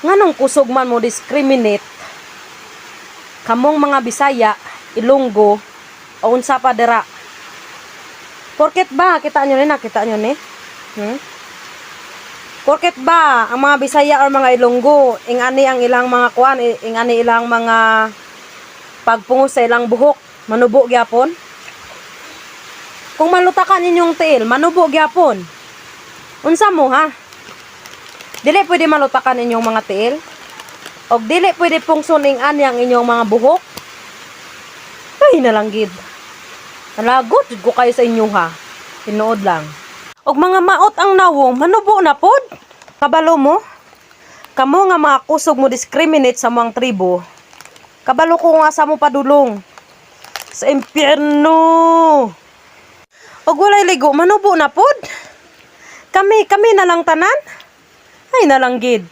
Nganong kusog man mo discriminate kamong mga Bisaya, Ilonggo o unsa pa dira? Porket ba kita nyo ni nakita nyo ni? Porket ba ang mga Bisaya or mga Ilonggo ingani ang ilang mga kuan, ingani ilang mga pagpungos sa ilang buhok, manubo gyapon? Kung malutakan ninyong tiil, manubo gyapon. Unsa mo ha? Dili pwede malutakan inyong mga tiil? Og dili pwede pungsuning ani ang inyong mga buhok? Ay nalanggid. Nalagot jud ko kayo sa inyo ha. Tinuod lang. Og mga maot ang nawong, manubo na pod. Kabalo mo? Kamo nga mga kusog mo discriminate sa mga tribo. Kabalo ko nga sa mo padulong. Sa impyerno. Og walay ligo, manubo na pod. Kami na lang tanan. Ay nalanggid.